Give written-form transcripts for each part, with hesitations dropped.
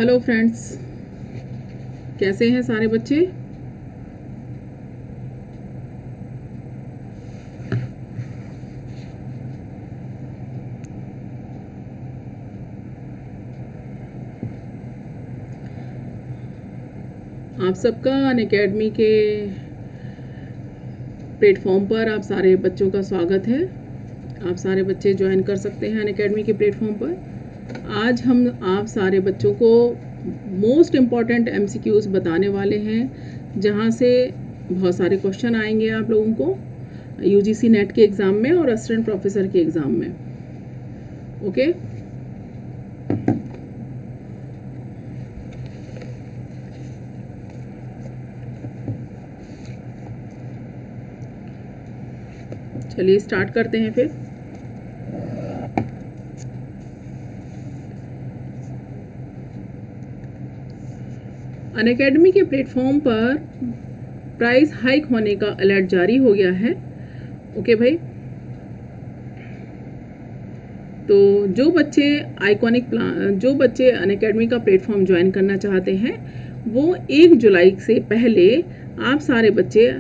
Hello friends, कैसे हैं सारे बच्चे। आप सबका अनअकैडमी के प्लेटफॉर्म पर आप सारे बच्चों का स्वागत है। आप सारे बच्चे ज्वाइन कर सकते हैं अनअकैडमी के प्लेटफॉर्म पर। आज हम आप सारे बच्चों को मोस्ट इम्पॉर्टेंट MCQs बताने वाले हैं, जहां से बहुत सारे क्वेश्चन आएंगे आप लोगों को UGC नेट के एग्ज़ाम में और असिस्टेंट प्रोफेसर के एग्ज़ाम में। ओके, चलिए स्टार्ट करते हैं फिर। अनअकैडमी के प्लेटफॉर्म पर प्राइस हाइक होने का अलर्ट जारी हो गया है। ओके भाई, तो जो बच्चे अनअकैडमी का प्लेटफॉर्म ज्वाइन करना चाहते हैं वो 1 जुलाई से पहले आप सारे बच्चे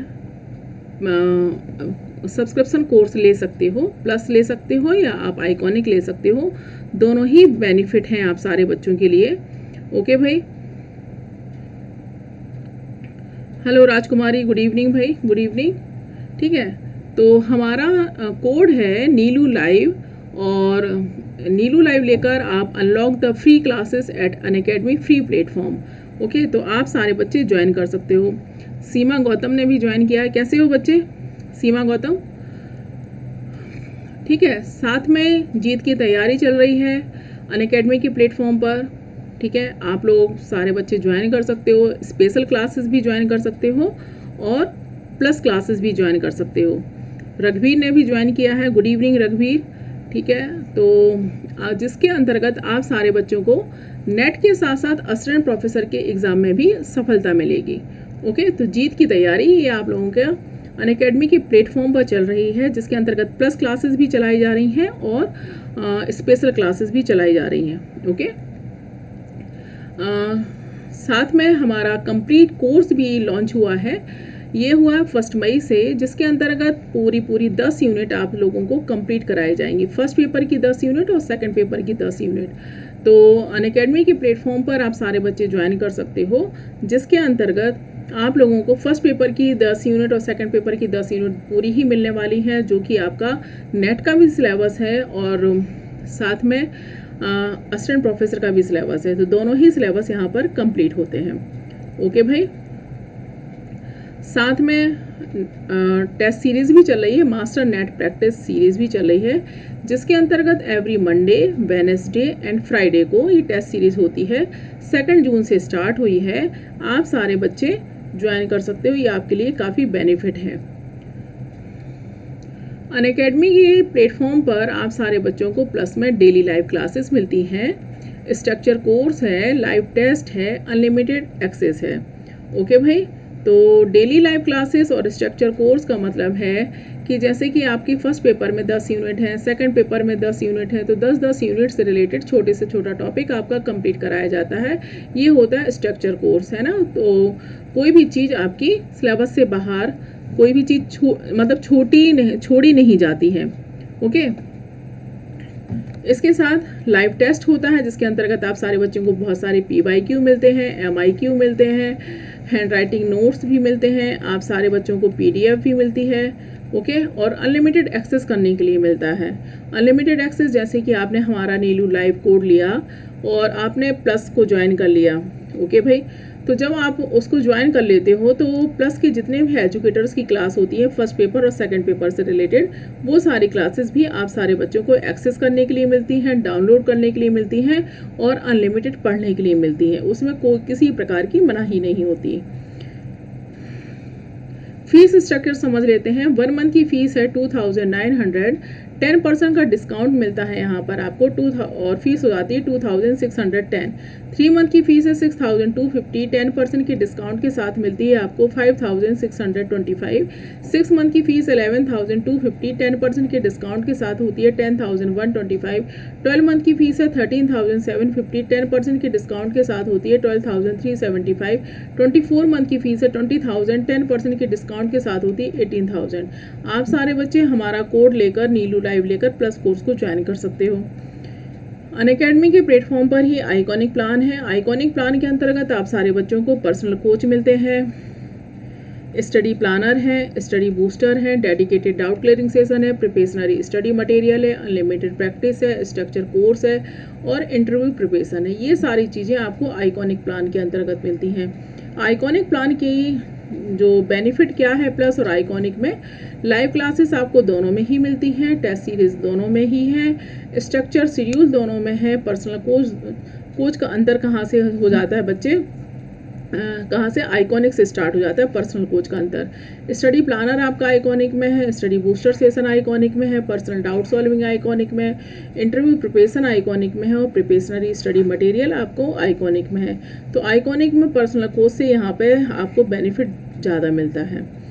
सब्सक्रिप्शन कोर्स ले सकते हो, प्लस ले सकते हो या आप आइकॉनिक ले सकते हो। दोनों ही बेनिफिट हैं आप सारे बच्चों के लिए। ओके भाई, हेलो राजकुमारी, गुड इवनिंग भाई, गुड इवनिंग। ठीक है, तो हमारा कोड है नीलू लाइव, और नीलू लाइव लेकर आप unlock the free classes at Unacademy free platform. Okay, तो आप सारे बच्चे ज्वाइन कर सकते हो। सीमा गौतम ने भी ज्वाइन किया है। कैसे हो बच्चे? सीमा गौतम, ठीक है। साथ में जीत की तैयारी चल रही है अनअकैडमी के प्लेटफॉर्म पर। ठीक है, आप लोग सारे बच्चे ज्वाइन कर सकते हो, स्पेशल क्लासेस भी ज्वाइन कर सकते हो और प्लस क्लासेस भी ज्वाइन कर सकते हो। रघुवीर ने भी ज्वाइन किया है। गुड इवनिंग रघुवीर। ठीक है, तो जिसके अंतर्गत आप सारे बच्चों को नेट के साथ साथ असिस्टेंट प्रोफेसर के एग्ज़ाम में भी सफलता मिलेगी। ओके, तो जीत की तैयारी ये आप लोगों के अनअकैडमी के प्लेटफॉर्म पर चल रही है, जिसके अंतर्गत प्लस क्लासेस भी चलाई जा रही हैं और स्पेशल क्लासेस भी चलाई जा रही हैं। ओके, साथ में हमारा कंप्लीट कोर्स भी लॉन्च हुआ है। ये हुआ 1 मई से, जिसके अंतर्गत पूरी 10 यूनिट आप लोगों को कंप्लीट कराई जाएंगी। फर्स्ट पेपर की 10 यूनिट और सेकंड पेपर की 10 यूनिट। तो अनअकैडमी के प्लेटफॉर्म पर आप सारे बच्चे ज्वाइन कर सकते हो, जिसके अंतर्गत आप लोगों को फर्स्ट पेपर की 10 यूनिट और सेकंड पेपर की 10 यूनिट पूरी ही मिलने वाली है, जो कि आपका नेट का भी सिलेबस है और साथ में असिस्टेंट प्रोफेसर का भी सिलेबस है। तो दोनों ही सिलेबस यहाँ पर कंप्लीट होते हैं। ओके भाई, साथ में टेस्ट सीरीज भी चल रही है, मास्टर नेट प्रैक्टिस सीरीज भी चल रही है, जिसके अंतर्गत every Monday, Wednesday and Friday को ये टेस्ट सीरीज होती है। 2 जून से स्टार्ट हुई है। आप सारे बच्चे ज्वाइन कर सकते हो, ये आपके लिए काफ़ी बेनिफिट है। अनअकैडमी के प्लेटफॉर्म पर आप सारे बच्चों को प्लस में डेली लाइव क्लासेस मिलती हैं, स्ट्रक्चर कोर्स है, लाइव टेस्ट है, अनलिमिटेड एक्सेस है। ओके भाई, तो डेली लाइव क्लासेस और स्ट्रक्चर कोर्स का मतलब है कि जैसे कि आपकी फर्स्ट पेपर में 10 यूनिट है, सेकंड पेपर में 10 यूनिट है, तो 10-10 यूनिट से रिलेटेड छोटे से छोटा टॉपिक आपका कंप्लीट कराया जाता है। ये होता है स्ट्रक्चर कोर्स, है ना। तो कोई भी चीज़ आपकी सिलेबस से बाहर, कोई भी चीज़ मतलब छोड़ी नहीं जाती है। ओके, इसके साथ लाइव टेस्ट होता है, जिसके अंतर्गत आप सारे बच्चों को बहुत सारे PYQ मिलते हैं, MIQ मिलते हैं, हैंड राइटिंग नोट्स भी मिलते हैं, आप सारे बच्चों को PDF भी मिलती है। ओके, और अनलिमिटेड एक्सेस करने के लिए मिलता है। अनलिमिटेड एक्सेस जैसे कि आपने हमारा नीलू लाइव कोड लिया और आपने प्लस को ज्वाइन कर लिया। ओके भाई, तो जब आप उसको ज्वाइन कर लेते हो तो प्लस के जितने भी एजुकेटर्स की क्लास होती है फर्स्ट पेपर और सेकंड पेपर से रिलेटेड, वो सारी क्लासेस भी आप सारे बच्चों को एक्सेस करने के लिए मिलती हैं, डाउनलोड करने के लिए मिलती हैं और अनलिमिटेड पढ़ने के लिए मिलती हैं। उसमें कोई किसी प्रकार की मनाही नहीं होती। फीस स्ट्रक्चर समझ लेते हैं। 1 मंथ की फीस है 2900, 10% का डिस्काउंट मिलता है यहाँ पर आपको और फीस हो जाती है 2610। 3 मंथ की फीस है 6250, 10% के डिस्काउंट के साथ मिलती है आपको 5625। 6 मंथ की फीस 11250, 10% के डिस्काउंट के साथ होती है 10125। 12 मंथ की फीस है 13750, 10% के डिस्काउंट के साथ होती है 12375। 24 मंथ की फीस है 20000, 10% के डिस्काउंट के साथ होती है 18000। आप सारे बच्चे हमारा कोड लेकर नीलू लाइव लेकर प्लस कोर्स को ज्वाइन कर सकते हो। अनअकैडमी के प्लेटफॉर्म पर ही आइकॉनिक प्लान है। आइकॉनिक प्लान के अंतर्गत आप सारे बच्चों को पर्सनल कोच मिलते हैं, स्टडी प्लानर है, स्टडी बूस्टर है, डेडिकेटेड डाउट क्लियरिंग सेशन है, प्रिपरेशनरी स्टडी मटेरियल है, अनलिमिटेड प्रैक्टिस है, स्ट्रक्चर कोर्स है और इंटरव्यू प्रिपरेशन है। ये सारी चीज़ें आपको आइकॉनिक प्लान के अंतर्गत मिलती हैं। आइकॉनिक प्लान की जो बेनिफिट क्या है प्लस और आइकॉनिक में, लाइव क्लासेस आपको दोनों में ही मिलती हैं, टेस्ट सीरीज दोनों में ही है, स्ट्रक्चर शेड्यूल दोनों में है। पर्सनल कोच का अंतर कहाँ से हो जाता है बच्चे, कहाँ से आइकॉनिक से स्टार्ट हो जाता है पर्सनल कोच का अंतर। स्टडी प्लानर आपका आइकॉनिक में है, स्टडी बूस्टर सेशन आइकॉनिक में है, पर्सनल डाउट सॉल्विंग आइकॉनिक में, इंटरव्यू प्रिपरेशन आइकॉनिक में है और प्रिपरेशनरी स्टडी मटेरियल आपको आइकॉनिक में है। तो आइकॉनिक में पर्सनल कोच से यहाँ पे आपको बेनिफिट ज़्यादा मिलता है।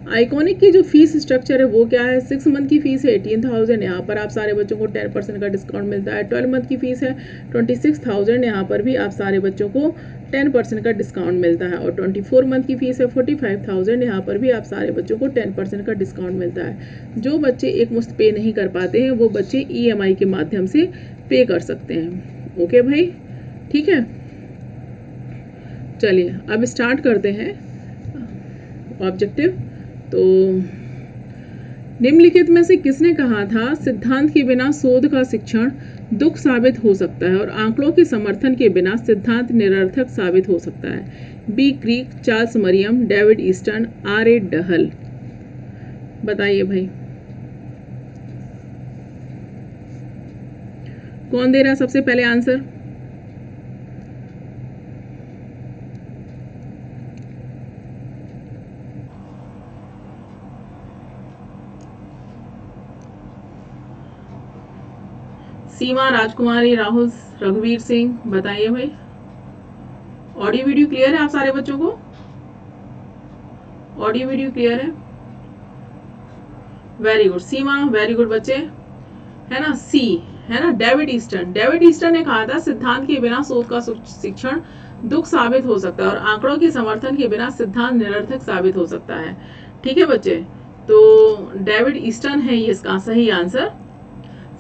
आइकॉनिक की जो फीस स्ट्रक्चर है वो क्या है, 6 मंथ की फीस है 18000, यहाँ पर आप सारे बच्चों को 10% का डिस्काउंट मिलता है। 12 मंथ की फीस है 26000, यहाँ पर भी आप सारे बच्चों को 10% का डिस्काउंट मिलता है। और 24 मंथ की फीस है 45000, यहाँ पर भी आप सारे बच्चों को 10% का डिस्काउंट मिलता है। जो बच्चे एक मुश्त पे नहीं कर पाते हैं वो बच्चे EMI के माध्यम से पे कर सकते हैं। ओके भाई, ठीक है, चलिए अब स्टार्ट करते हैं ऑब्जेक्टिव। तो निम्नलिखित में से किसने कहा था सिद्धांत के बिना शोध का शिक्षण दुख साबित हो सकता है और आंकड़ों के समर्थन के बिना सिद्धांत निरर्थक साबित हो सकता है? B Crick, Charles Merriam, David Easton, R.A. Dahl. बताइए भाई, कौन दे रहा है सबसे पहले आंसर? सीमा, राजकुमारी, राहुल, रघुवीर सिंह, बताइए भाई। ऑडियो वीडियो क्लियर है आप सारे बच्चों को? ऑडियो वीडियो क्लियर है? वेरी गुड सीमा, वेरी गुड बच्चे, है ना। सी है ना, डेविड ईस्टन। डेविड ईस्टन ने कहा था सिद्धांत के बिना शोध का शिक्षण दुख साबित हो सकता है और आंकड़ों के समर्थन के बिना सिद्धांत निरर्थक साबित हो सकता है। ठीक है बच्चे, तो डेविड ईस्टन है ये इसका सही आंसर।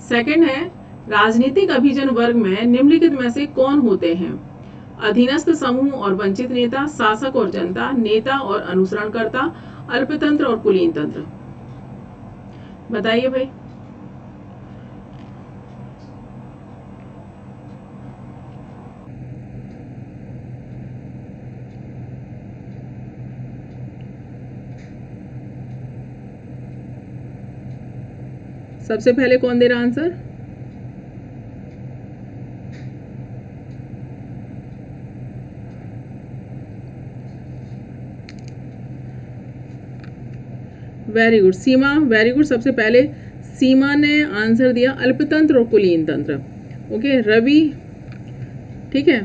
सेकंड है, राजनीतिक अभिजन वर्ग में निम्नलिखित में से कौन होते हैं? अधीनस्थ समूह और वंचित नेता, शासक और जनता, नेता और अनुसरणकर्ता, अल्पतंत्र और कुलीन तंत्र। बताइए भाई। सबसे पहले कौन दे रहा आंसर? वेरी गुड सीमा, वेरी गुड। सबसे पहले सीमा ने आंसर दिया अल्पतंत्र और कुलीन तंत्र। ओके रवि, ठीक है।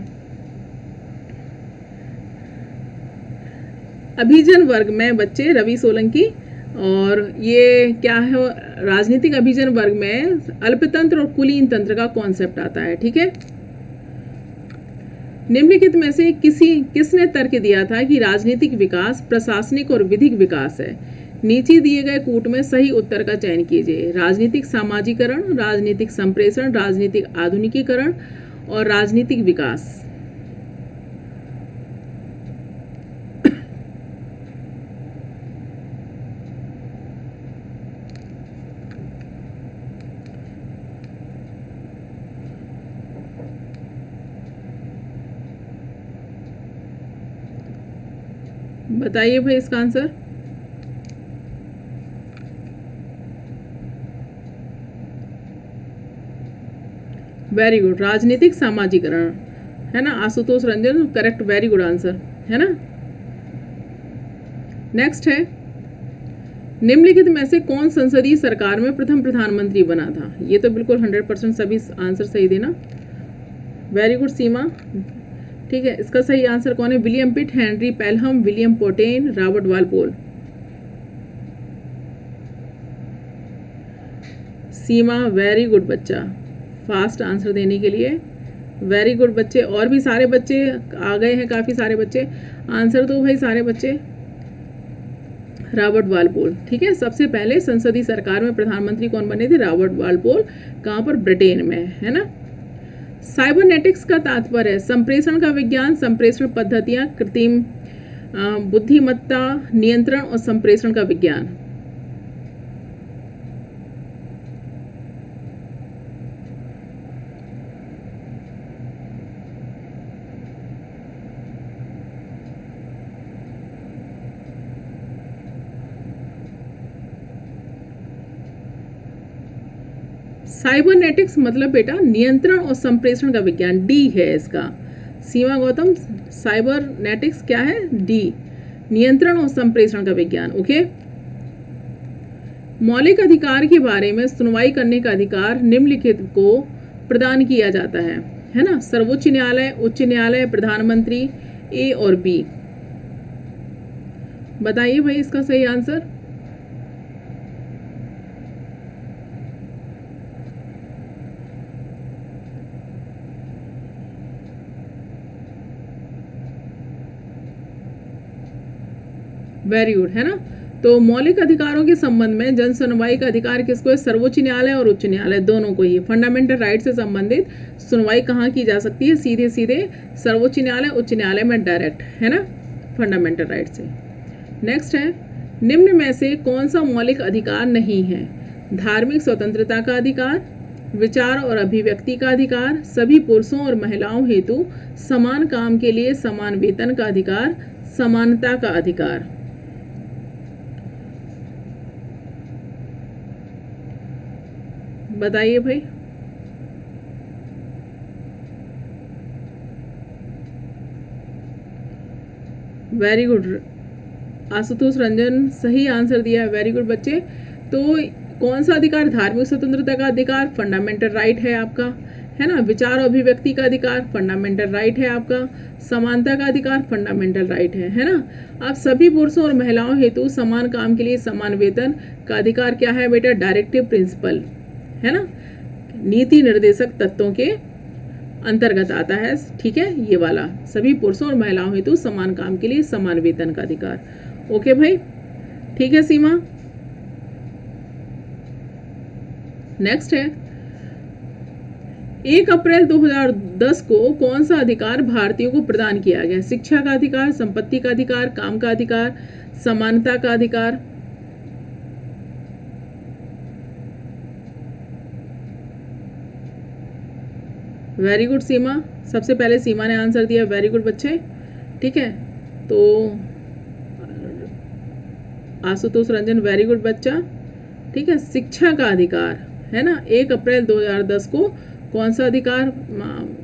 अभिजन वर्ग में बच्चे रवि सोलंकी, और ये क्या है, राजनीतिक अभिजन वर्ग में अल्पतंत्र और कुलीन तंत्र का कॉन्सेप्ट आता है। ठीक है, निम्नलिखित में से किसने तर्क दिया था कि राजनीतिक विकास प्रशासनिक और विधिक विकास है? नीचे दिए गए कूट में सही उत्तर का चयन कीजिए। राजनीतिक सामाजिकरण, राजनीतिक संप्रेषण, राजनीतिक आधुनिकीकरण और राजनीतिक विकास। बताइए भाई इसका आंसर। वेरी गुड, राजनीतिक सामाजिकरण, है ना। Ashutosh Ranjan, correct, very good answer, है ना। नेक्स्ट है, निम्नलिखित में से कौन संसदीय सरकार में प्रथम प्रधानमंत्री बना था? ये तो बिल्कुल 100% सभी आंसर सही देना। Very good Seema. ठीक है, इसका सही आंसर कौन है? William Pitt, Henry Pelham, William Pulteney, Robert Walpole. Seema very good बच्चा, फास्ट आंसर देने के लिए वेरी गुड बच्चे। और भी सारे बच्चे आ गए हैं, काफ़ी सारे बच्चे। आंसर दो भाई सारे बच्चे। Robert Walpole. ठीक है, सबसे पहले संसदीय सरकार में प्रधानमंत्री कौन बने थे? Robert Walpole. कहाँ पर? ब्रिटेन में, है ना। साइबरनेटिक्स का तात्पर्य है संप्रेषण का विज्ञान, संप्रेषण पद्धतियां, कृत्रिम बुद्धिमत्ता, नियंत्रण और संप्रेषण का विज्ञान। साइबरनेटिक्स मतलब बेटा नियंत्रण और संप्रेषण का विज्ञान, डी है इसका। सीमा गौतम, साइबरनेटिक्स क्या है? डी, नियंत्रण और संप्रेषण का विज्ञान। ओके। मौलिक अधिकार के बारे में सुनवाई करने का अधिकार निम्नलिखित को प्रदान किया जाता है ना। सर्वोच्च न्यायालय, उच्च न्यायालय, प्रधानमंत्री। ए और बी बताइए भाई इसका सही आंसर। वेरी गुड, है ना। तो मौलिक अधिकारों के संबंध में जन सुनवाई का अधिकार किसको है? सर्वोच्च न्यायालय और उच्च न्यायालय दोनों को ही। फंडामेंटल राइट से संबंधित सुनवाई कहाँ की जा सकती है? सीधे सीधे सर्वोच्च न्यायालय, उच्च न्यायालय में डायरेक्ट, है ना, फंडामेंटल राइट से। नेक्स्ट है, निम्न में से कौन सा मौलिक अधिकार नहीं है? धार्मिक स्वतंत्रता का अधिकार, विचार और अभिव्यक्ति का अधिकार, सभी पुरुषों और महिलाओं हेतु समान काम के लिए समान वेतन का अधिकार, समानता का अधिकार। बताइए भाई। वेरी गुड आशुतोष रंजन, सही आंसर दिया। वेरी गुड बच्चे। तो कौन सा अधिकार? धार्मिक स्वतंत्रता का अधिकार, फंडामेंटल राइट है आपका, है ना। विचार और अभिव्यक्ति का अधिकार, फंडामेंटल राइट है आपका। समानता का अधिकार, फंडामेंटल राइट है ना। आप सभी पुरुषों और महिलाओं हेतु समान काम के लिए समान वेतन का अधिकार क्या है बेटा? डायरेक्टिव प्रिंसिपल, है ना, नीति निर्देशक तत्वों के अंतर्गत आता है। ठीक है, ये वाला सभी पुरुषों और महिलाओं हेतु समान काम के लिए समान वेतन का अधिकार। ओके भाई, ठीक है सीमा। नेक्स्ट है, 1 अप्रैल 2010 को कौन सा अधिकार भारतीयों को प्रदान किया गया? शिक्षा का अधिकार, संपत्ति का अधिकार, काम का अधिकार, समानता का अधिकार। वेरी गुड सीमा, सबसे पहले सीमा ने आंसर दिया। वेरी गुड बच्चे। ठीक है, तो आशुतोष रंजन, वेरी गुड बच्चा। ठीक है, शिक्षा का अधिकार, है ना। 1 अप्रैल 2010 को कौन सा अधिकार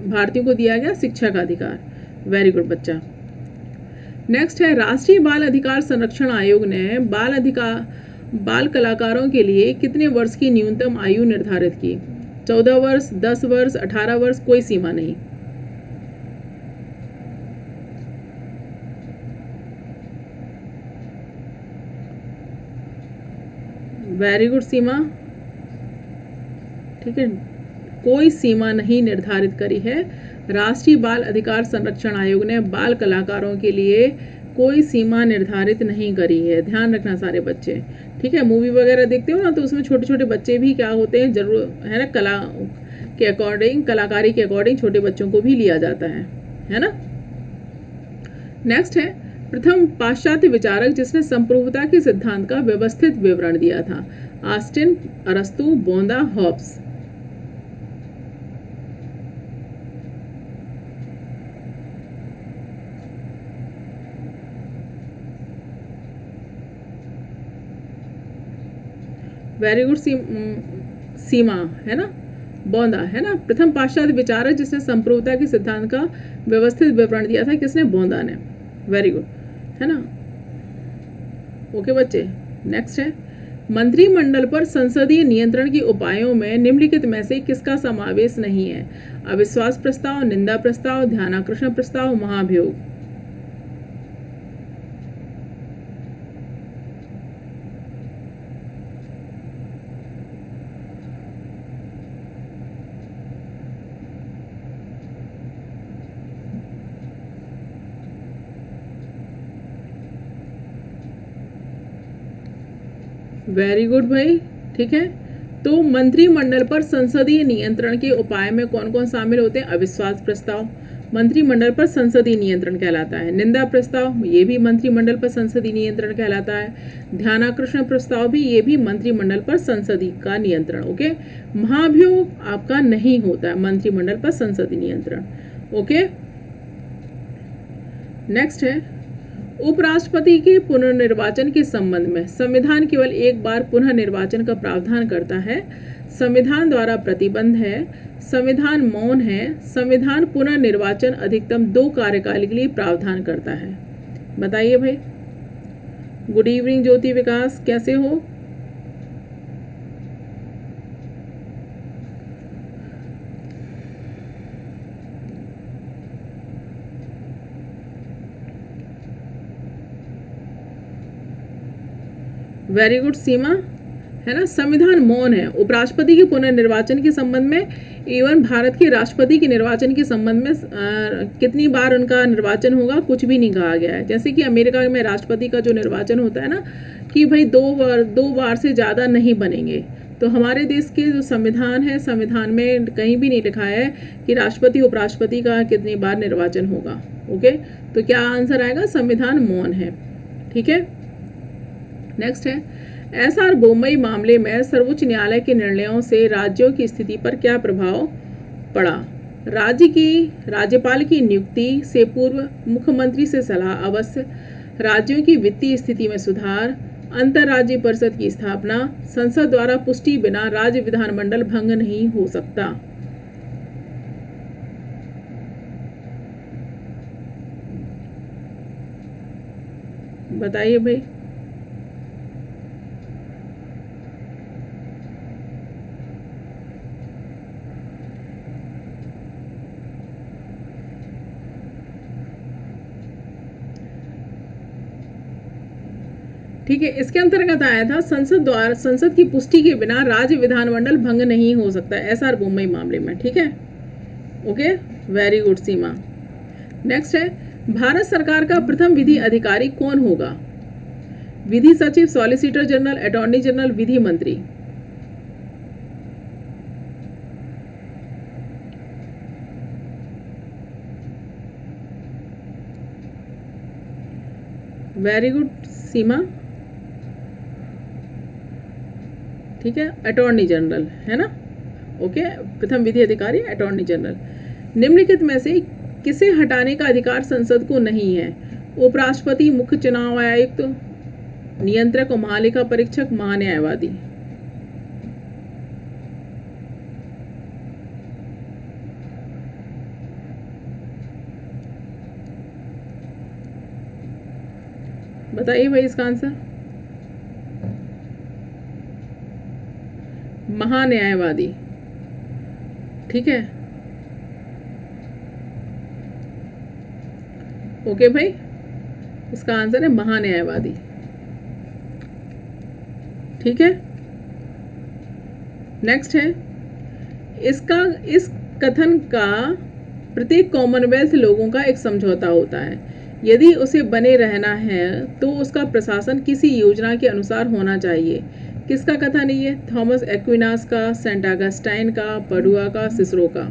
भारतीयों को दिया गया? शिक्षा का अधिकार। वेरी गुड बच्चा। नेक्स्ट है, राष्ट्रीय बाल अधिकार संरक्षण आयोग ने बाल कलाकारों के लिए कितने वर्ष की न्यूनतम आयु निर्धारित की? 14 वर्ष, 10 वर्ष, 18 वर्ष, कोई सीमा नहीं। Very good Seema. ठीक है, कोई सीमा नहीं निर्धारित करी है। राष्ट्रीय बाल अधिकार संरक्षण आयोग ने बाल कलाकारों के लिए कोई सीमा निर्धारित नहीं करी है। ध्यान रखना सारे बच्चे। ठीक है, मूवी वगैरह देखते हो ना, तो उसमें छोटे छोटे बच्चे भी क्या होते हैं, जरूर है ना, कला के अकॉर्डिंग, कलाकारी के अकॉर्डिंग छोटे बच्चों को भी लिया जाता है ना। नेक्स्ट है, प्रथम पाश्चात्य विचारक जिसने संप्रभुता के सिद्धांत का व्यवस्थित विवरण दिया था? ऑस्टिन, अरस्तु, बोंदा, हॉब्स। वेरी गुड सीमा, है ना, बोंदा, है ना। प्रथम पाश्चात्य विचारक जिसने संप्रभुता के सिद्धांत का व्यवस्थित विवरण दिया था, किसने? बोंदा ने। वेरी गुड, है ना। ओके बच्चे। नेक्स्ट है, मंत्रिमंडल पर संसदीय नियंत्रण के उपायों में निम्नलिखित में से किसका समावेश नहीं है? अविश्वास प्रस्ताव, निंदा प्रस्ताव, ध्यानाकर्षण प्रस्ताव, महाभियोग। वेरी गुड भाई। ठीक है, तो मंत्रिमंडल पर संसदीय नियंत्रण के उपाय में कौन कौन शामिल होते हैं? अविश्वास प्रस्ताव मंत्रिमंडल पर संसदीय नियंत्रण कहलाता है। निंदा प्रस्ताव ये भी मंत्रिमंडल पर संसदीय नियंत्रण कहलाता है। ध्यानाकर्षण प्रस्ताव भी ये भी मंत्रिमंडल पर संसदीय का नियंत्रण। ओके, महाभियोग आपका नहीं होता है मंत्रिमंडल पर संसदीय नियंत्रण। ओके, नेक्स्ट है उपराष्ट्रपति के पुनर्निर्वाचन के संबंध में संविधान केवल एक बार पुनः निर्वाचन का प्रावधान करता है। संविधान द्वारा प्रतिबंध है, संविधान मौन है, संविधान पुनर्निर्वाचन अधिकतम 2 कार्यकाल के लिए प्रावधान करता है। बताइए भाई। गुड इवनिंग ज्योति विकास, कैसे हो? वेरी गुड सीमा, है ना। संविधान मौन है। उपराष्ट्रपति के पुनर्निर्वाचन के संबंध में इवन भारत के राष्ट्रपति के निर्वाचन के संबंध में कितनी बार उनका निर्वाचन होगा कुछ भी नहीं कहा गया है। जैसे कि अमेरिका में राष्ट्रपति का जो निर्वाचन होता है ना कि भाई 2 बार से ज़्यादा नहीं बनेंगे, तो हमारे देश के जो संविधान है, संविधान में कहीं भी नहीं लिखा है कि राष्ट्रपति उपराष्ट्रपति का कितनी बार निर्वाचन होगा। ओके, तो क्या आंसर आएगा? संविधान मौन है। ठीक है, नेक्स्ट है एसआर बोम्मई मामले में सर्वोच्च न्यायालय के निर्णयों से राज्यों की स्थिति पर क्या प्रभाव पड़ा? राज्यपाल की नियुक्ति से पूर्व मुख्यमंत्री से सलाह अवश्य, राज्यों की वित्तीय स्थिति में सुधार, अंतर्राज्यीय परिषद की स्थापना, संसद द्वारा पुष्टि बिना राज्य विधानमंडल भंग नहीं हो सकता। बताइए भाई। ठीक है, इसके अंतर्गत आया था संसद की पुष्टि के बिना राज्य विधानमंडल भंग नहीं हो सकता एसआर बोम्मई मामले में। ठीक है, ओके, वेरी गुड सीमा। नेक्स्ट है भारत सरकार का प्रथम विधि अधिकारी कौन होगा? विधि सचिव, सॉलिसिटर जनरल, अटॉर्नी जनरल, विधि मंत्री। Very good Seema. ठीक है, अटॉर्नी जनरल है ना। ओके, प्रथम विधि अधिकारी अटॉर्नी जनरल। निम्नलिखित में से किसे हटाने का अधिकार संसद को नहीं है? उपराष्ट्रपति, मुख्य चुनाव आयुक्त, नियंत्रक और महालेखा परीक्षक, महान्यायवादी। बताइए भाई इसका आंसर। महान्यायवादी। ठीक है, ओके भाई, इसका आंसर है महान्यायवादी। ठीक है, नेक्स्ट है इस कथन का प्रत्येक कॉमनवेल्थ लोगों का एक समझौता होता है। यदि उसे बने रहना है तो उसका प्रशासन किसी योजना के अनुसार होना चाहिए। किसका कथन है ये? थॉमस एक्विनास का, सेंट ऑगस्टाइन का, पडुआ का, सिसरो का।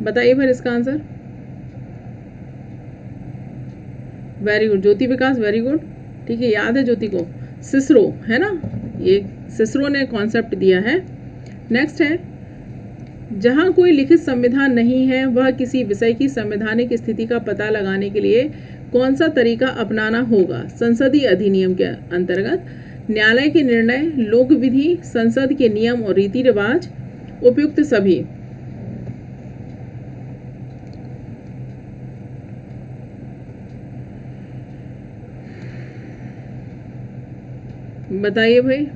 बताइए फिर इसका आंसर। वेरी गुड ज्योति विकास, वेरी गुड। ठीक है, याद है ज्योति को, सिसरो है ना, ये सिसरो ने कॉन्सेप्ट दिया है। नेक्स्ट है जहां कोई लिखित संविधान नहीं है वह किसी विषय की संवैधानिक स्थिति का पता लगाने के लिए कौन सा तरीका अपनाना होगा? संसदीय अधिनियम के अंतर्गत, न्यायालय के निर्णय, लोक विधि, संसद के नियम और रीति रिवाज, उपयुक्त सभी। बताइए भाई।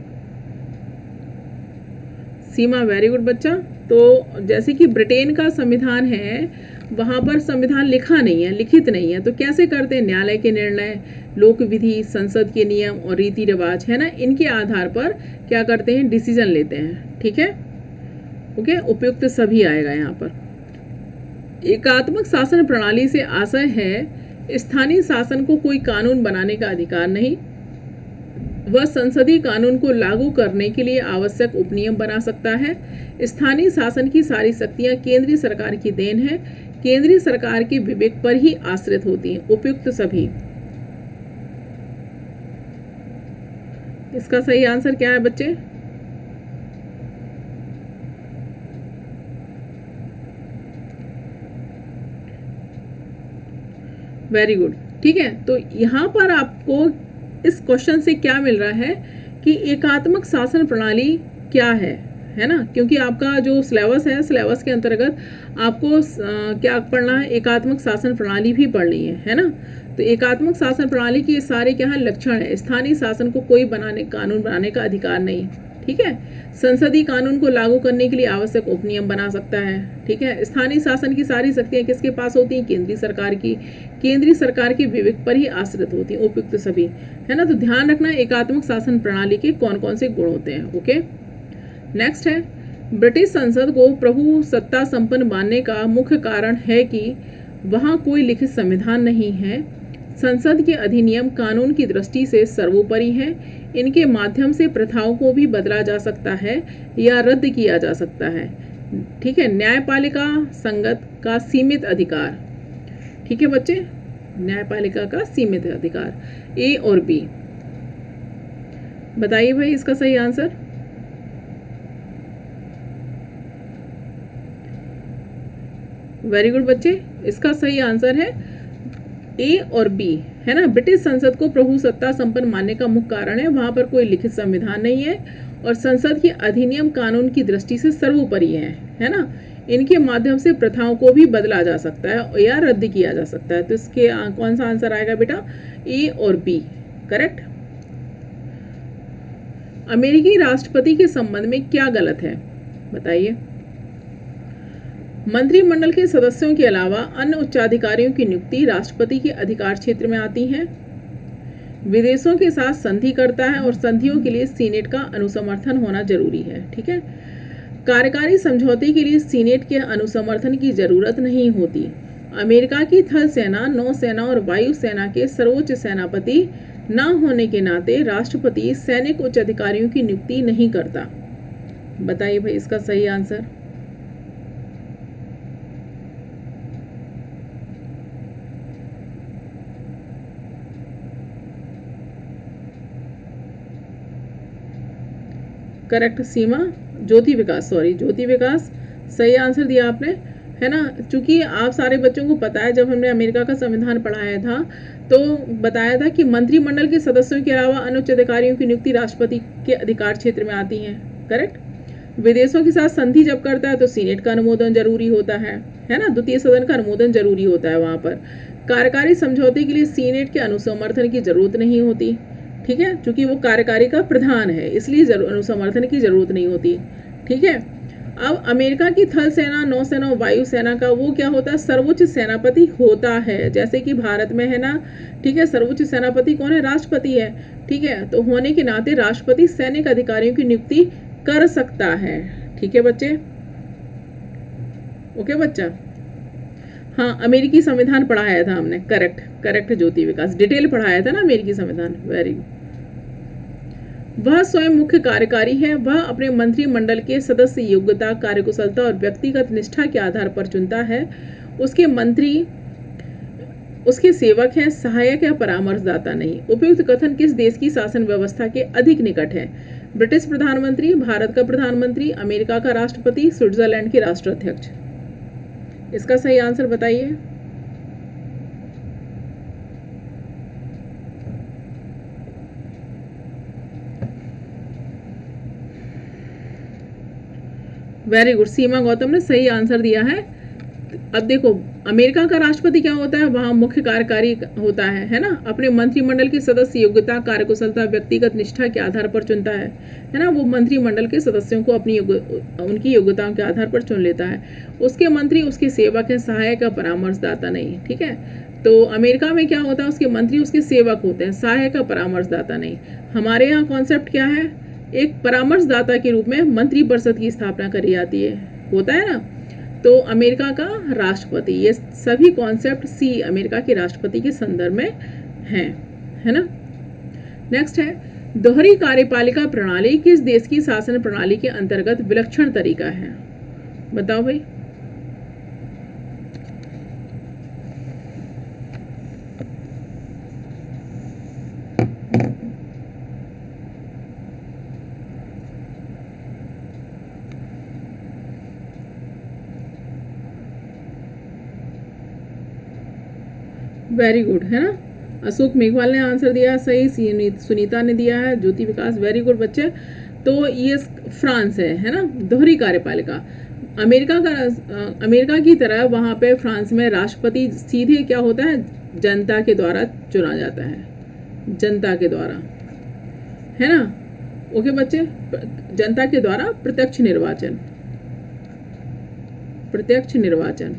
सीमा, वेरी गुड बच्चा। तो जैसे कि ब्रिटेन का संविधान है, वहां पर संविधान लिखा नहीं है, लिखित नहीं है, तो कैसे करते हैं? न्यायालय के निर्णय, लोक विधि, संसद के नियम और रीति रिवाज है ना, इनके आधार पर क्या करते हैं? डिसीजन लेते हैं। ठीक है, ओके, उपयुक्त सभी आएगा यहाँ पर। एकात्मक शासन प्रणाली से आशय है स्थानीय शासन को कोई कानून बनाने का अधिकार नहीं, वह संसदीय कानून को लागू करने के लिए आवश्यक उपनियम बना सकता है। स्थानीय शासन की सारी शक्तियां केंद्रीय सरकार की देन है, केंद्रीय सरकार के विवेक पर ही आश्रित होती हैं। उपयुक्त सभी। इसका सही आंसर क्या है बच्चे? Very good. ठीक है, तो यहाँ पर आपको इस क्वेश्चन से क्या मिल रहा है कि एकात्मक शासन प्रणाली क्या है ना, क्योंकि आपका जो सिलेबस है, सिलेबस के अंतर्गत आपको क्या पढ़ना है? एकात्मक शासन प्रणाली भी पढ़नी है ना। तो एकात्मक शासन प्रणाली के सारे क्या है? लक्षण है। स्थानीय शासन को कोई कानून बनाने का अधिकार नहीं। ठीक है, संसदीय कानून को लागू करने के लिए आवश्यक उपनियम बना सकता है। ठीक है, स्थानीय शासन की सारी शक्तियां किसके पास होती हैं? केंद्रीय सरकार की, केंद्रीय सरकार के विवेक पर ही आश्रित होती हैं। उपयुक्त सभी, है ना। तो ध्यान रखना एकात्मक शासन प्रणाली के कौन कौन से गुण होते हैं। ओके, नेक्स्ट है, ब्रिटिश संसद को प्रभु सत्ता संपन्न मानने का मुख्य कारण है कि वहां कोई लिखित संविधान नहीं है। संसद के अधिनियम कानून की दृष्टि से सर्वोपरि है। इनके माध्यम से प्रथाओं को भी बदला जा सकता है या रद्द किया जा सकता है। ठीक है, न्यायपालिका संगत का सीमित अधिकार। ठीक है बच्चे, न्यायपालिका का सीमित अधिकार। ए और बी, बताइए भाई इसका सही आंसर। वेरी गुड बच्चे, इसका सही आंसर है ए और बी, है ना। ब्रिटिश संसद को प्रभु सत्ता संपन्न मानने का मुख्य कारण है वहां पर कोई लिखित संविधान नहीं है और संसद के अधिनियम कानून की दृष्टि से सर्वोपरि है ना। इनके माध्यम से प्रथाओं को भी बदला जा सकता है या रद्द किया जा सकता है। तो इसके कौन सा आंसर आएगा बेटा? ए और बी, करेक्ट। अमेरिकी राष्ट्रपति के संबंध में क्या गलत है? बताइए। मंत्रिमंडल के सदस्यों के अलावा अन्य उच्चाधिकारियों की नियुक्ति राष्ट्रपति के अधिकार क्षेत्र में आती है। विदेशों के साथ संधि करता है और संधियों के लिए सीनेट का अनुसमर्थन होना जरूरी है। ठीक है, कार्यकारी समझौते के लिए सीनेट के अनुसमर्थन की जरूरत नहीं होती। अमेरिका की थल सेना, नौसेना और वायुसेना के सर्वोच्च सेनापति न होने के नाते राष्ट्रपति सैनिक उच्च अधिकारियों की नियुक्ति नहीं करता। बताइए भाई इसका सही आंसर। करेक्ट सीमा, ज्योति विकास सही आंसर दिया आपने, है ना। क्योंकि आप सारे बच्चों को पता है, जब हमने अमेरिका का संविधान पढ़ाया था तो बताया था कि मंत्रिमंडल के सदस्यों के अलावा अन्य उच्च अधिकारियों की नियुक्ति राष्ट्रपति के अधिकार क्षेत्र में आती है। करेक्ट। विदेशों के साथ संधि जब करता है तो सीनेट का अनुमोदन जरूरी होता है ना, द्वितीय सदन का अनुमोदन जरूरी होता है वहां पर। कार्यकारी समझौते के लिए सीनेट के अनुसमर्थन की जरूरत नहीं होती। ठीक है, क्योंकि वो कार्यकारी का प्रधान है इसलिए अनुसमर्थन की जरूरत नहीं होती। ठीक है, अब अमेरिका की थल सेना, नौसेना और वायुसेना का वो क्या होता है? सर्वोच्च सेनापति होता है, जैसे कि भारत में है ना। ठीक है, सर्वोच्च सेनापति कौन है? राष्ट्रपति है। ठीक है, तो होने के नाते राष्ट्रपति सैनिक अधिकारियों की नियुक्ति कर सकता है। ठीक है बच्चे, ओके बच्चा। हाँ, अमेरिकी संविधान पढ़ाया था हमने, करेक्ट ज्योति विकास, डिटेल पढ़ाया था ना अमेरिकी संविधान। Very good. वह स्वयं मुख्य कार्यकारी है, वह अपने मंत्रिमंडल के सदस्य योग्यता, कार्यकुशलता और व्यक्तिगत निष्ठा के आधार पर चुनता है। उसके मंत्री उसके सेवक हैं, सहायक या परामर्शदाता नहीं। उपयुक्त कथन किस देश की शासन व्यवस्था के अधिक निकट है? ब्रिटिश प्रधानमंत्री, भारत का प्रधानमंत्री, अमेरिका का राष्ट्रपति, स्विट्जरलैंड के राष्ट्राध्यक्ष। इसका सही आंसर बताइए। वेरी गुड, सीमा गौतम ने सही आंसर दिया है। अब देखो, अमेरिका का राष्ट्रपति क्या होता है, वहां मुख्य कार्यकारी होता है ना। अपने मंत्रिमंडल के सदस्य योग्यता, कार्यकुशलता, व्यक्तिगत निष्ठा के आधार पर चुनता है ना। वो मंत्रिमंडल के सदस्यों को उनकी योग्यताओं के आधार पर चुन लेता है। उसके मंत्री उसके सेवक है, सहायक का परामर्शदाता नहीं, ठीक है। तो अमेरिका में क्या होता है, उसके मंत्री उसके सेवक होते हैं, सहायक का परामर्शदाता नहीं। हमारे यहाँ कॉन्सेप्ट क्या है, एक परामर्शदाता के रूप में मंत्री परिषद की स्थापना करी जाती है, होता है ना। तो अमेरिका का राष्ट्रपति, ये सभी कॉन्सेप्ट सी अमेरिका के राष्ट्रपति के संदर्भ में हैं, है ना। नेक्स्ट है, दोहरी कार्यपालिका प्रणाली किस देश की शासन प्रणाली के अंतर्गत विलक्षण तरीका है, बताओ भाई। वेरी गुड, है ना। अशोक मेघवाल ने आंसर दिया सही, सुनीता ने दिया है, ज्योति विकास, वेरी गुड बच्चे। तो ये फ्रांस है ना, दोहरी कार्यपालिका। अमेरिका की तरह वहां पे फ्रांस में राष्ट्रपति सीधे क्या होता है, जनता के द्वारा चुना जाता है, जनता के द्वारा, है ना। ओके बच्चे, जनता के द्वारा प्रत्यक्ष निर्वाचन, प्रत्यक्ष निर्वाचन,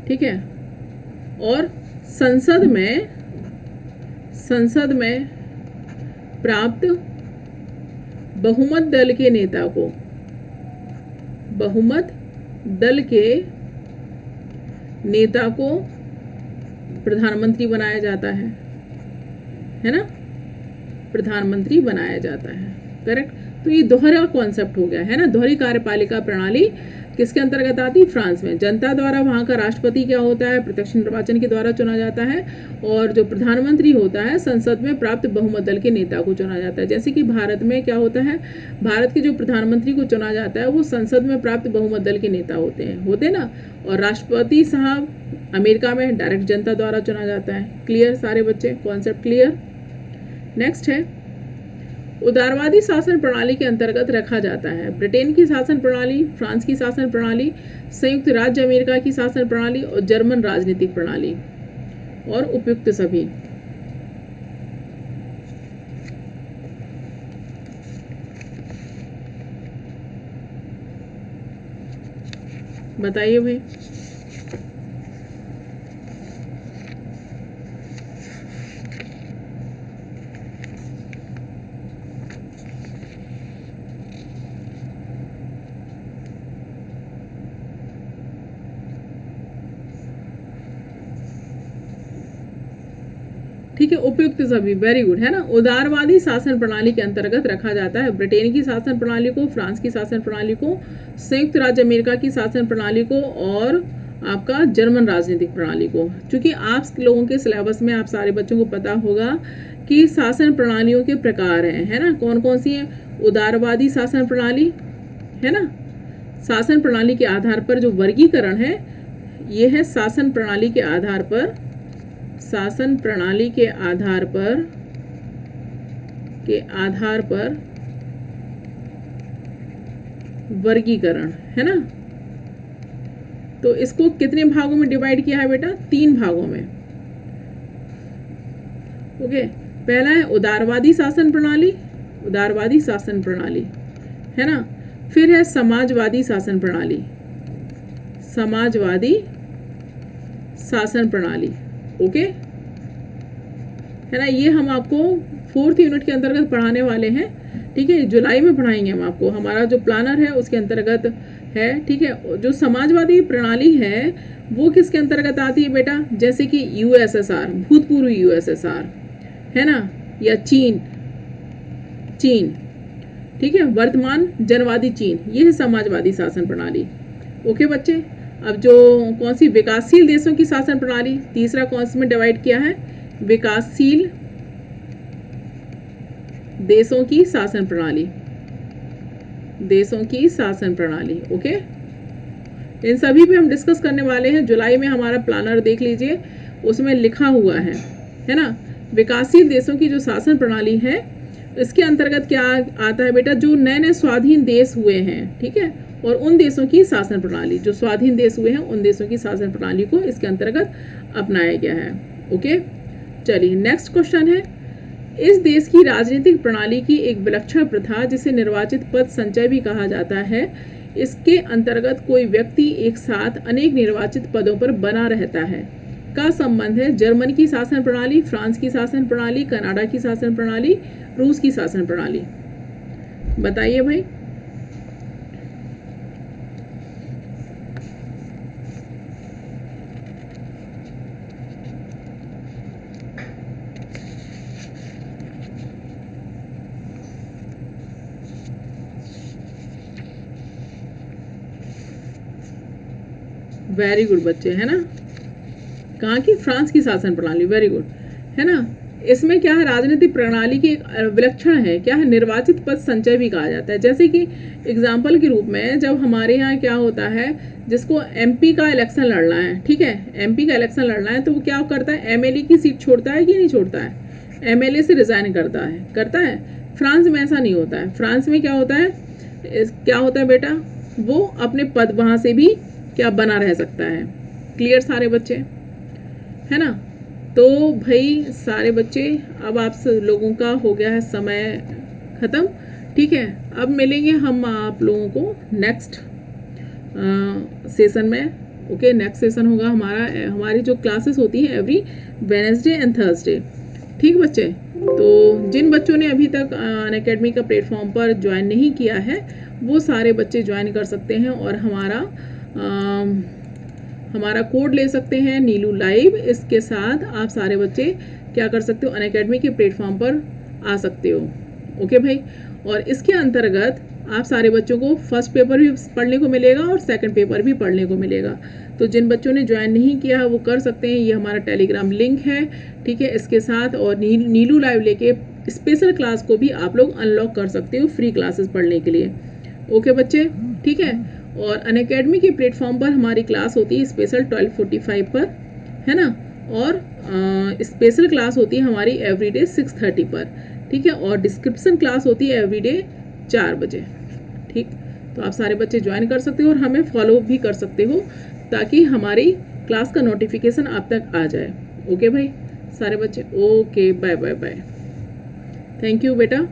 ठीक है। और संसद में प्राप्त बहुमत दल के नेता को, बहुमत दल के नेता को प्रधानमंत्री बनाया जाता है ना, प्रधानमंत्री बनाया जाता है, करेक्ट। तो ये दोहरा कॉन्सेप्ट हो गया, है ना। दोहरी कार्यपालिका प्रणाली किसके अंतर्गत आती है, फ्रांस में। जनता द्वारा वहां का राष्ट्रपति क्या होता है, प्रत्यक्ष निर्वाचन के द्वारा चुना जाता है। और जो प्रधानमंत्री होता है, संसद में प्राप्त बहुमत दल के नेता को चुना जाता है। जैसे कि भारत में क्या होता है, भारत के जो प्रधानमंत्री को चुना जाता है वो संसद में प्राप्त बहुमत दल के नेता होते ना। और राष्ट्रपति साहब अमेरिका में डायरेक्ट जनता द्वारा चुना जाता है। क्लियर सारे बच्चे, कॉन्सेप्ट क्लियर। नेक्स्ट है, उदारवादी शासन प्रणाली के अंतर्गत रखा जाता है ब्रिटेन की शासन प्रणाली, फ्रांस की शासन प्रणाली, संयुक्त राज्य अमेरिका की शासन प्रणाली और जर्मन राजनीतिक प्रणाली, और उपयुक्त सभी। बताइए भाई। ठीक है, उपयुक्त सभी, वेरी गुड, है ना। उदारवादी शासन प्रणाली के अंतर्गत रखा जाता है ब्रिटेन की शासन प्रणाली को, फ्रांस की शासन प्रणाली को, संयुक्त राज्य अमेरिका की शासन प्रणाली को और आपका जर्मन राजनीतिक प्रणाली को। क्योंकि आप लोगों के सिलेबस में आप सारे बच्चों को पता होगा कि शासन प्रणालियों के प्रकार हैं, है ना। कौन कौन सी है, उदारवादी शासन प्रणाली, है ना। शासन प्रणाली के आधार पर जो वर्गीकरण है, ये है शासन प्रणाली के आधार पर, शासन प्रणाली के आधार पर वर्गीकरण, है ना। तो इसको कितने भागों में डिवाइड किया है बेटा, 3 भागों में। ओके, पहला है उदारवादी शासन प्रणाली, उदारवादी शासन प्रणाली, है ना। फिर है समाजवादी शासन प्रणाली, समाजवादी शासन प्रणाली, ओके, है ना। ये हम आपको 4th यूनिट के अंतर्गत पढ़ाने वाले हैं, ठीक है। जुलाई में पढ़ाएंगे हम आपको, हमारा जो प्लानर है उसके अंतर्गत है, ठीक है। जो समाजवादी प्रणाली है वो किसके अंतर्गत आती है बेटा, जैसे कि यूएसएसआर, भूतपूर्व यूएसएसआर, है ना, या चीन, ठीक है, वर्तमान जनवादी चीन, ये है समाजवादी शासन प्रणाली। ओके बच्चे, अब जो कौन सी विकासशील देशों की शासन प्रणाली, तीसरा कौन से में डिवाइड किया है, विकासशील देशों की शासन प्रणाली, देशों की शासन प्रणाली, ओके। इन सभी पे हम डिस्कस करने वाले हैं। जुलाई में हमारा प्लानर देख लीजिए, उसमें लिखा हुआ है ना। विकासशील देशों की जो शासन प्रणाली है इसके अंतर्गत क्या आता है बेटा, जो नए नए स्वाधीन देश हुए हैं, ठीक है, और उन देशों की शासन प्रणाली, जो स्वाधीन देश हुए हैं उन देशों की शासन प्रणाली को इसके अंतर्गत अपनाया गया है। ओके, चलिए नेक्स्ट क्वेश्चन है, इस देश की राजनीतिक प्रणाली की एक विलक्षण प्रथा जिसे निर्वाचित पद संचय भी कहा जाता है, इसके अंतर्गत कोई व्यक्ति एक साथ अनेक निर्वाचित पदों पर बना रहता है, का संबंध है जर्मनी की शासन प्रणाली, फ्रांस की शासन प्रणाली, कनाडा की शासन प्रणाली, रूस की शासन प्रणाली। बताइए भाई। वेरी गुड बच्चे, है ना, कहाँ की, फ्रांस की शासन प्रणाली, वेरी गुड, है ना। इसमें क्या है, राजनीतिक प्रणाली की एक विलक्षण है, क्या है, निर्वाचित पद संचय भी कहा जाता है। जैसे कि एग्जाम्पल के रूप में जब हमारे यहाँ क्या होता है, जिसको एमपी का इलेक्शन लड़ना है, ठीक है, एमपी का इलेक्शन लड़ना है, तो वो क्या करता है, एमएलए की सीट छोड़ता है कि नहीं छोड़ता है, एमएलए से रिजाइन करता है। फ्रांस में ऐसा नहीं होता है, फ्रांस में क्या होता है, क्या होता है बेटा, वो अपने पद वहां से भी क्या बना रह सकता है। क्लियर सारे बच्चे, है ना। तो भाई सारे बच्चे, अब आप लोगों का हो गया है समय खत्म, ठीक है। अब मिलेंगे हम आप लोगों को नेक्स्ट सेशन में। ओके, नेक्स्ट सेशन होगा हमारी जो क्लासेस होती हैं एवरी वेडनेसडे एंड थर्सडे, ठीक बच्चे। तो जिन बच्चों ने अभी तक अनअकैडमी का प्लेटफॉर्म पर ज्वाइन नहीं किया है, वो सारे बच्चे ज्वाइन कर सकते हैं और हमारा कोड ले सकते हैं नीलू लाइव। इसके साथ आप सारे बच्चे क्या कर सकते हो, अनअकैडमी के प्लेटफॉर्म पर आ सकते हो। ओके भाई, और इसके अंतर्गत आप सारे बच्चों को फर्स्ट पेपर भी पढ़ने को मिलेगा और सेकंड पेपर भी पढ़ने को मिलेगा। तो जिन बच्चों ने ज्वाइन नहीं किया है वो कर सकते हैं, ये हमारा टेलीग्राम लिंक है, ठीक है। इसके साथ और नीलू लाइव लेके स्पेशल क्लास को भी आप लोग अनलॉक कर सकते हो फ्री क्लासेस पढ़ने के लिए। ओके बच्चे, ठीक है। और अनअकैडमी के प्लेटफॉर्म पर हमारी क्लास होती है स्पेशल 12:45 पर, है ना, और स्पेशल क्लास होती है हमारी एवरीडे 6:30 पर, ठीक है। और डिस्क्रिप्शन क्लास होती है एवरीडे 4 बजे, ठीक। तो आप सारे बच्चे ज्वाइन कर सकते हो और हमें फॉलो भी कर सकते हो ताकि हमारी क्लास का नोटिफिकेशन आप तक आ जाए। ओके भाई सारे बच्चे, okay, bye bye bye, thank you बेटा।